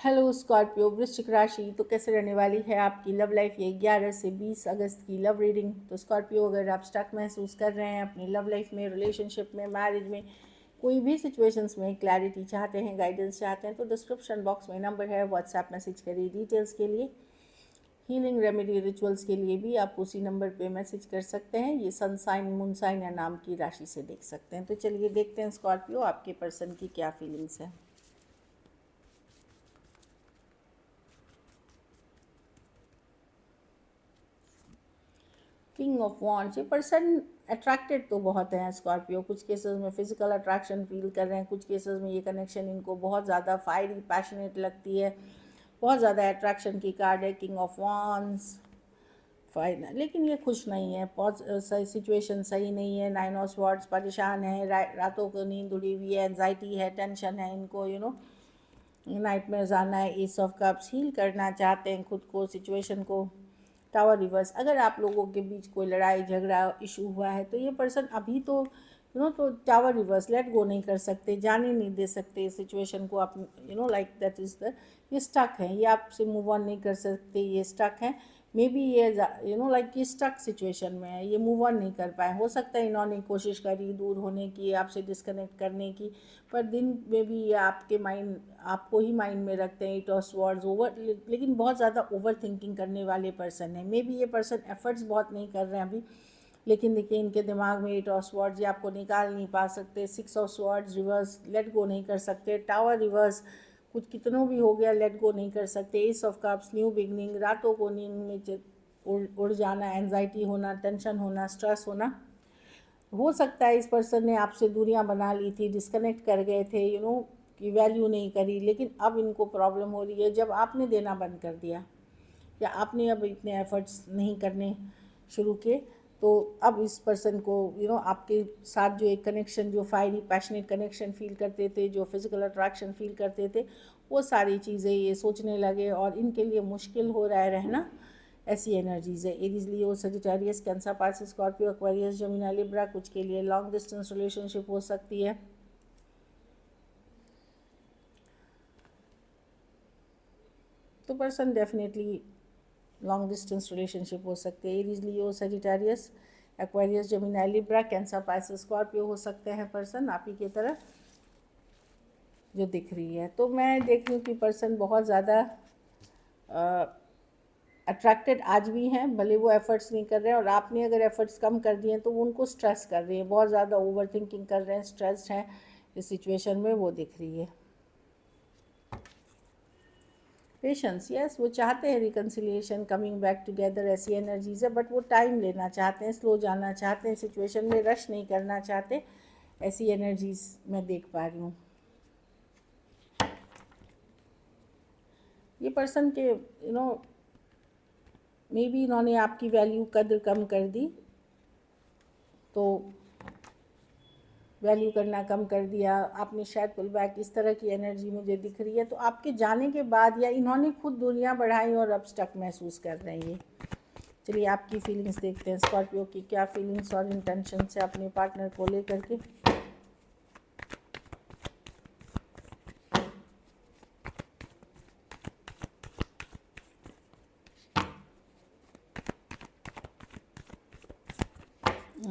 Hello Scorpio, वृश्चिक राशि। तो कैसे रहने वाली है आपकी लव लाइफ ये 11 से 20 अगस्त की लव रीडिंग। तो स्कॉर्पियो, अगर आप स्टक महसूस कर रहे हैं अपनी लव लाइफ में, रिलेशनशिप में, मैरिज में, कोई भी सिचुएशंस में क्लैरिटी चाहते हैं, गाइडेंस चाहते हैं, तो डिस्क्रिप्शन बॉक्स में नंबर है, व्हाट्सएप मैसेज करिए डिटेल्स के लिए। हीलिंग रेमेडी रिचुअल्स के लिए भी आप उसी नंबर पे मैसेज कर सकते हैं। ये सन साइन, मून साइन या नाम की राशि से देख सकते हैं। तो चलिए देखते हैं स्कॉर्पियो, आपके पर्सन की क्या फीलिंग्स है। King of wands. ये पर्सन अट्रैक्टेड तो बहुत है स्कॉर्पियो। कुछ केसेस में फिजिकल अट्रैक्शन फील कर रहे हैं, कुछ केसेस में ये कनेक्शन इनको बहुत ज़्यादा फायरी पैशनेट लगती है। बहुत ज़्यादा अट्रैक्शन की कार्ड है किंग ऑफ वॉन्ड्स। फाइन, लेकिन ये खुश नहीं है, सही सिचुएशन सही नहीं है। नाइन ऑफ स्वॉर्ड्स, परेशान है, रातों को नींद उड़ी हुई है, एनजाइटी है, टेंशन है इनको, नाइटमेयर्स आना है। एस ऑफ कप्स, हील करना चाहते हैं खुद को, सिचुएशन को। टावर रिवर्स, अगर आप लोगों के बीच कोई लड़ाई झगड़ा इशू हुआ है तो ये पर्सन अभी तो तो टावर रिवर्स, लेट गो नहीं कर सकते, जाने नहीं दे सकते सिचुएशन को। आप लाइक दैट इज़ द, ये स्टक है, ये आपसे मूव ऑन नहीं कर सकते, ये स्टक है। मे बी ये लाइक ये स्टक सिचुएशन में है, ये मूव ऑन नहीं कर पाए। हो सकता है इन्होंने कोशिश करी दूर होने की, आपसे डिस्कनेक्ट करने की, पर दिन में भी ये आपके माइंड, आपको ही माइंड में रखते हैं। 8 ऑफ स्वॉर्ड्स, ओवर, लेकिन बहुत ज़्यादा ओवर थिंकिंग करने वाले पर्सन है। मे बी ये पर्सन एफर्ट्स बहुत नहीं कर रहे हैं अभी, लेकिन देखिए इनके दिमाग में 8 ऑफ स्वॉर्ड्स, ये आपको निकाल नहीं पा सकते। 6 of swords reverse, let go नहीं कर सकते। टावर रिवर्स, कुछ कितनों भी हो गया, लेट गो नहीं कर सकते। S of cups, new beginning, रातों को नींद में उड़ जाना, एंजाइटी होना, टेंशन होना, स्ट्रेस होना। हो सकता है इस पर्सन ने आपसे दूरियां बना ली थी, डिस्कनेक्ट कर गए थे, कि वैल्यू नहीं करी, लेकिन अब इनको प्रॉब्लम हो रही है जब आपने देना बंद कर दिया, या आपने अब इतने एफर्ट्स नहीं करने शुरू किए। तो अब इस पर्सन को आपके साथ जो एक कनेक्शन, जो फायरी पैशनेट कनेक्शन फील करते थे, जो फिजिकल अट्रैक्शन फील करते थे, वो सारी चीज़ें ये सोचने लगे और इनके लिए मुश्किल हो रहा है रहना। ऐसी एनर्जीज है। Aries, Leo, Sagittarius, Cancer, Pisces, Scorpio, Aquarius, Gemini, Libra. कुछ के लिए लॉन्ग डिस्टेंस रिलेशनशिप हो सकती है। तो person definitely long distance relationship हो सकती है। Aries, Leo, Sagittarius, Aquarius, Gemini, Libra, Cancer, Pisces, Scorpio हो सकते हैं पर्सन आप ही की तरह जो दिख रही है। तो मैं देख रही हूँ कि पर्सन बहुत ज़्यादा अट्रैक्टेड आज भी हैं, भले वो एफर्ट्स नहीं कर रहे हैं, और आपने अगर एफर्ट्स कम कर दिए हैं तो वो उनको स्ट्रेस कर रही है, बहुत ज़्यादा ओवर थिंकिंग कर रहे हैं, स्ट्रेस्ड हैं इस सिचुएशन में, वो दिख रही है। पेशेंस, यस, वो चाहते हैं रिकन्सिलिएशन, कमिंग बैक टुगेदर, ऐसी एनर्जीज है, बट वो टाइम लेना चाहते हैं, स्लो जाना चाहते हैं सिचुएशन में, रश नहीं करना चाहते। ऐसी एनर्जीज मैं देख पा रही हूँ। ये पर्सन के मे बी इन्होंने आपकी वैल्यू, कद्र कम कर दी, तो वैल्यू करना कम कर दिया आपने, शायद पुल बैक, इस तरह की एनर्जी मुझे दिख रही है। तो आपके जाने के बाद या इन्होंने खुद दूरियां बढ़ाई और अब स्टक महसूस कर रहे हैं ये। चलिए आपकी फीलिंग्स देखते हैं, स्कॉर्पियो की क्या फीलिंग्स और इंटेंशन है अपने पार्टनर को लेकर के।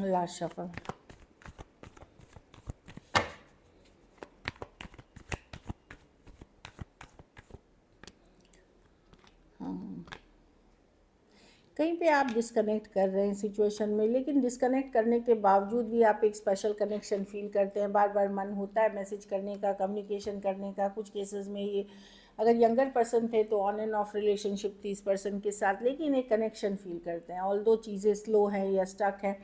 Last shuffle. कहीं पे आप डिस्कनेक्ट कर रहे हैं सिचुएशन में, लेकिन डिस्कनेक्ट करने के बावजूद भी आप एक स्पेशल कनेक्शन फील करते हैं। बार बार मन होता है मैसेज करने का, कम्युनिकेशन करने का। कुछ केसेस में ये, अगर यंगर पर्सन थे तो ऑन एंड ऑफ रिलेशनशिप थी इस पर्सन के साथ, लेकिन एक कनेक्शन फील करते हैं। ऑल दो चीज़ें स्लो हैं या स्टक हैं,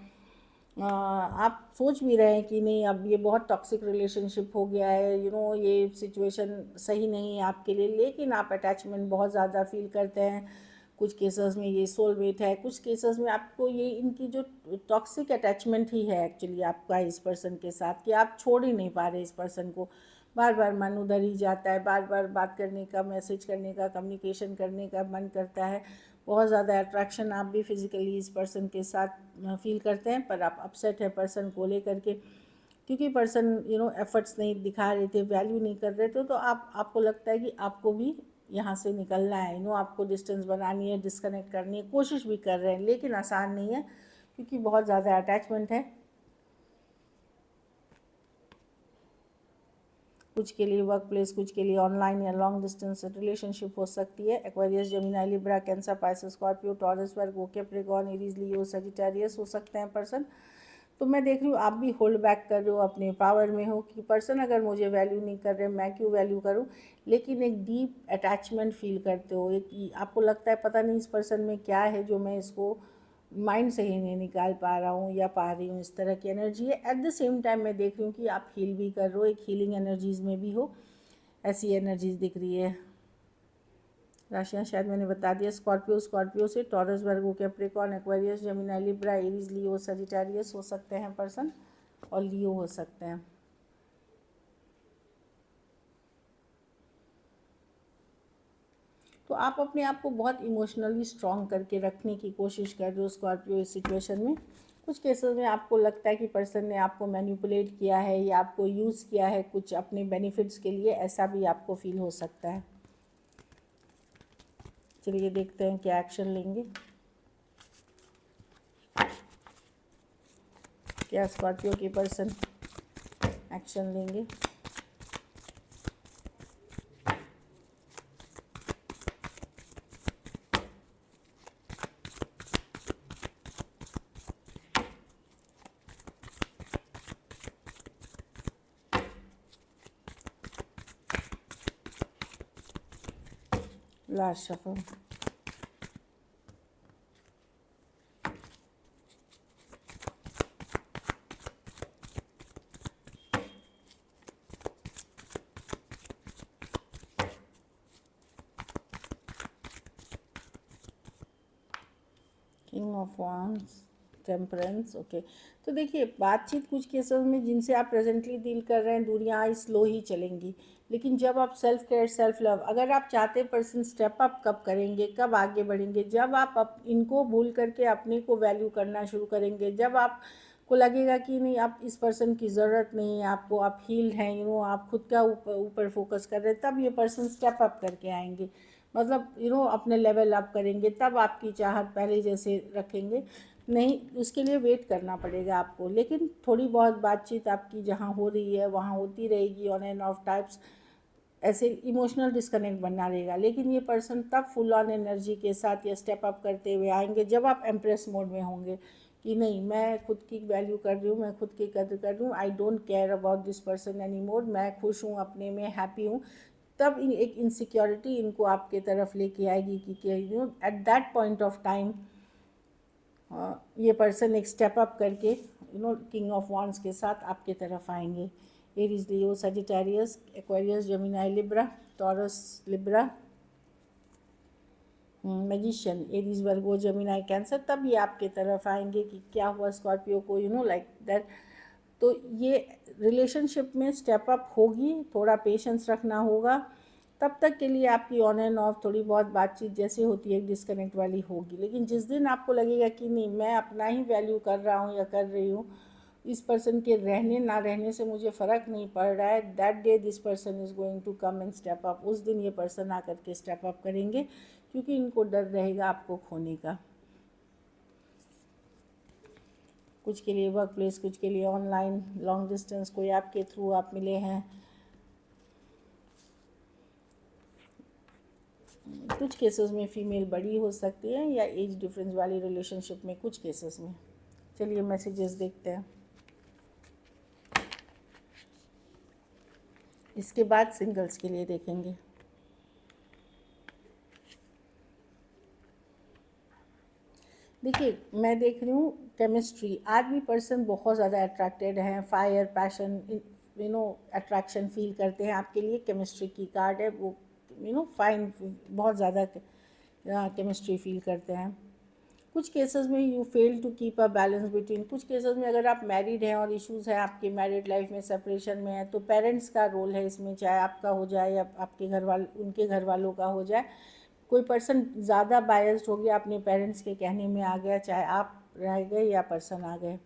आप सोच भी रहे हैं कि नहीं अब ये बहुत टॉक्सिक रिलेशनशिप हो गया है, ये सिचुएशन सही नहीं है आपके लिए, लेकिन आप अटैचमेंट बहुत ज़्यादा फील करते हैं। कुछ केसेस में ये सोलमेट है, कुछ केसेस में आपको ये इनकी जो टॉक्सिक अटैचमेंट ही है एक्चुअली आपका इस पर्सन के साथ, कि आप छोड़ ही नहीं पा रहे इस पर्सन को। बार बार मन उधर ही जाता है, बार बार बात करने का, मैसेज करने का, कम्युनिकेशन करने का मन करता है। बहुत ज़्यादा अट्रैक्शन आप भी फिज़िकली इस पर्सन के साथ फील करते हैं, पर आप अपसेट हैं पर्सन को लेकर के, क्योंकि पर्सन एफर्ट्स नहीं दिखा रहे थे, वैल्यू नहीं कर रहे थे। तो आपको लगता है कि आपको भी यहाँ से निकलना है, आपको डिस्टेंस बनानी है, डिस्कनेक्ट करनी है, कोशिश भी कर रहे हैं, लेकिन आसान नहीं है क्योंकि बहुत ज़्यादा अटैचमेंट है। कुछ के लिए वर्क प्लेस, कुछ के लिए ऑनलाइन या लॉन्ग डिस्टेंस रिलेशनशिप हो सकती है। Aquarius, Gemini, Libra, Cancer, Pisces, Scorpio, Taurus, Virgo, Capricorn, Aries, Leo, Sagittarius हो सकते हैं पर्सन। तो मैं देख रही हूँ आप भी होल्ड बैक कर रहे हो, अपने पावर में हो कि पर्सन अगर मुझे वैल्यू नहीं कर रहे, मैं क्यों वैल्यू करूँ, लेकिन एक डीप अटैचमेंट फील करते हो। एक आपको लगता है पता नहीं इस पर्सन में क्या है जो मैं इसको माइंड से ही नहीं निकाल पा रहा हूँ या पा रही हूँ, इस तरह की एनर्जी है। एट द सेम टाइम मैं देख रही हूँ कि आप हील भी कर रहे हो, एक हीलिंग एनर्जीज़ में भी हो, ऐसी एनर्जीज दिख रही है। राशियाँ शायद मैंने बता दिया। स्कॉर्पियो से Taurus, Virgo, Capricorn, Aquarius, Gemini, Libra, Aries, Leo, Sagittarius हो सकते हैं पर्सन, और लियो हो सकते हैं। तो आप अपने आप को बहुत इमोशनली स्ट्रॉन्ग करके रखने की कोशिश कर रहे हो स्कॉर्पियो इस सिचुएशन में। कुछ केसेस में आपको लगता है कि पर्सन ने आपको मैनिपुलेट किया है या आपको यूज़ किया है कुछ अपने बेनिफिट्स के लिए, ऐसा भी आपको फील हो सकता है। चलिए देखते हैं क्या एक्शन लेंगे, क्या स्कॉर्पियो के पर्सन एक्शन लेंगे। Last shuffle, king of wands, temperance. Okay, तो देखिए बातचीत कुछ केसेस में जिनसे आप प्रेजेंटली डील कर रहे हैं, दूरियाँ स्लो ही चलेंगी, लेकिन जब आप सेल्फ केयर, सेल्फ लव, अगर आप चाहते पर्सन स्टेप अप कब करेंगे, कब आगे बढ़ेंगे, जब आप इनको भूल करके अपने को वैल्यू करना शुरू करेंगे, जब आप को लगेगा कि नहीं आप इस पर्सन की ज़रूरत नहीं है आपको, आप हील्ड हैं, आप खुद का ऊपर फोकस कर रहे हैं, तब ये पर्सन स्टेप अप करके आएंगे। मतलब अपने लेवल अप करेंगे, तब आपकी चाहत पहले जैसे रखेंगे। नहीं, उसके लिए वेट करना पड़ेगा आपको, लेकिन थोड़ी बहुत बातचीत आपकी जहाँ हो रही है वहाँ होती रहेगी, ऑन एंड ऑफ टाइप्स ऐसे इमोशनल डिस्कनेक्ट बना रहेगा। लेकिन ये पर्सन तब फुल ऑन एनर्जी के साथ या स्टेप अप करते हुए आएंगे जब आप एम्प्रेस मोड में होंगे कि नहीं, मैं खुद की वैल्यू कर रही हूँ, मैं खुद की कदर कर रही हूँ, I don't care about this person any more, मैं खुश हूँ, अपने में हैप्पी हूँ। तब एक इनसिक्योरिटी इनको आपके तरफ लेके आएगी कि at that point of time ये पर्सन एक स्टेप अप करके किंग ऑफ वांड्स के साथ आपके तरफ आएंगे। Aries, Leo, Sagittarius, Aquarius, Gemini, Libra, Taurus, Libra, magician, Aries, Virgo, Gemini, Cancer, तब ये आपके तरफ आएंगे कि क्या हुआ स्कॉर्पियो को, लाइक दैट। तो ये रिलेशनशिप में स्टेप अप होगी, थोड़ा पेशेंस रखना होगा। तब तक के लिए आपकी ऑन एंड ऑफ थोड़ी बहुत बातचीत जैसे होती है डिस्कनेक्ट वाली होगी, लेकिन जिस दिन आपको लगेगा कि नहीं, मैं अपना ही वैल्यू कर रहा हूँ या कर रही हूँ, इस पर्सन के रहने ना रहने से मुझे फ़र्क नहीं पड़ रहा है, that day this person is going to come and step up. उस दिन ये पर्सन आकर के स्टेप अप करेंगे, क्योंकि इनको डर रहेगा आपको खोने का। कुछ के लिए वर्क प्लेस, कुछ के लिए ऑनलाइन, लॉन्ग डिस्टेंस, कोई आपके थ्रू आप मिले हैं। कुछ केसेस में फ़ीमेल बड़ी हो सकती है या एज डिफरेंस वाली रिलेशनशिप में कुछ केसेस में। चलिए मैसेजेस देखते हैं, इसके बाद सिंगल्स के लिए देखेंगे। देखिए मैं देख रही हूँ केमिस्ट्री, आदमी पर्सन बहुत ज़्यादा अट्रैक्टेड हैं, फायर, पैशन, अट्रैक्शन फील करते हैं आपके लिए। केमिस्ट्री की कार्ड है वो, फाइन, बहुत ज़्यादा केमिस्ट्री फील करते हैं। कुछ केसेस में you fail to keep a balance between, कुछ केसेस में अगर आप मैरिड हैं और इश्यूज़ हैं आपकी मैरिड लाइफ में, सेपरेशन में है, तो पेरेंट्स का रोल है इसमें, चाहे आपका हो जाए या आपके घर वाले उनके घर वालों का हो जाए। कोई पर्सन ज़्यादा बायस्ड हो गया, अपने पेरेंट्स के कहने में आ गया, चाहे आप रह गए या पर्सन आ गए।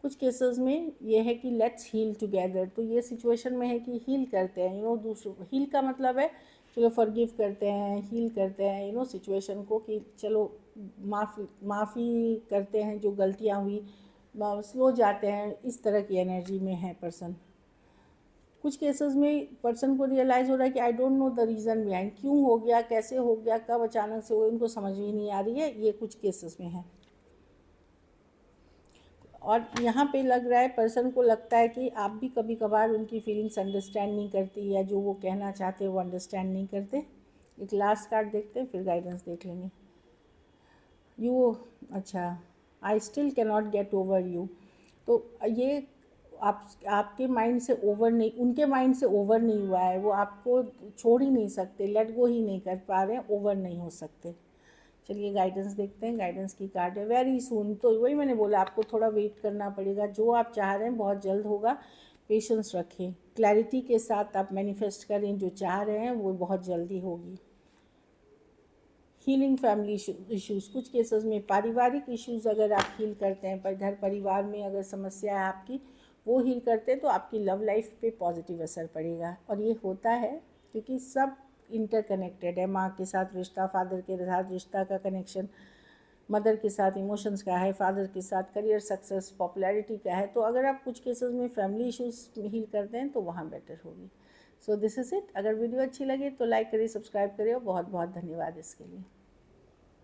कुछ केसेस में ये है कि लेट्स हील टुगेदर, तो ये सिचुएशन में है कि हील करते हैं, दूसरों हील का मतलब है चलो फॉरगिव करते हैं, हील करते हैं सिचुएशन को, कि चलो माफ़ी करते हैं जो गलतियाँ हुई, स्लो जाते हैं, इस तरह की एनर्जी में है पर्सन। कुछ केसेस में पर्सन को रियलाइज़ हो रहा है कि I don't know the reason behind, क्यों हो गया, कैसे हो गया, कब अचानक से हो, इनको समझ ही नहीं आ रही है, ये कुछ केसेस में है। और यहाँ पे लग रहा है पर्सन को लगता है कि आप भी कभी कभार उनकी फीलिंग्स अंडरस्टैंड नहीं करती, या जो वो कहना चाहते हैं वो अंडरस्टैंड नहीं करते। एक लास्ट कार्ड देखते हैं, फिर गाइडेंस देख लेंगे। यू, अच्छा, I still cannot get over you, तो ये आपके माइंड से ओवर नहीं, उनके माइंड से ओवर नहीं हुआ है, वो आपको छोड़ ही नहीं सकते, लेट गो ही नहीं कर पा रहे हैं, ओवर नहीं हो सकते। चलिए गाइडेंस देखते हैं। गाइडेंस की कार्ड है वेरी सून, तो वही मैंने बोला आपको थोड़ा वेट करना पड़ेगा, जो आप चाह रहे हैं बहुत जल्द होगा, पेशेंस रखें, क्लैरिटी के साथ आप मैनिफेस्ट करें, जो चाह रहे हैं वो बहुत जल्दी होगी। हीलिंग फैमिली इश्यूज़, कुछ केसेस में पारिवारिक इश्यूज़ अगर आप हील करते हैं, पर घर परिवार में अगर समस्या है आपकी, वो हील करते हैं तो आपकी लव लाइफ पे पॉजिटिव असर पड़ेगा। और ये होता है क्योंकि सब इंटरकनेक्टेड है, माँ के साथ रिश्ता, फादर के साथ रिश्ता का कनेक्शन, मदर के साथ इमोशंस का है, फादर के साथ करियर सक्सेस पॉपुलैरिटी का है। तो अगर आप कुछ केसेस में फैमिली इश्यूज़ हील करते हैं तो वहाँ बेटर होगी। So this is it. अगर वीडियो अच्छी लगे तो लाइक करिए, सब्सक्राइब करिए, और बहुत बहुत धन्यवाद इसके लिए।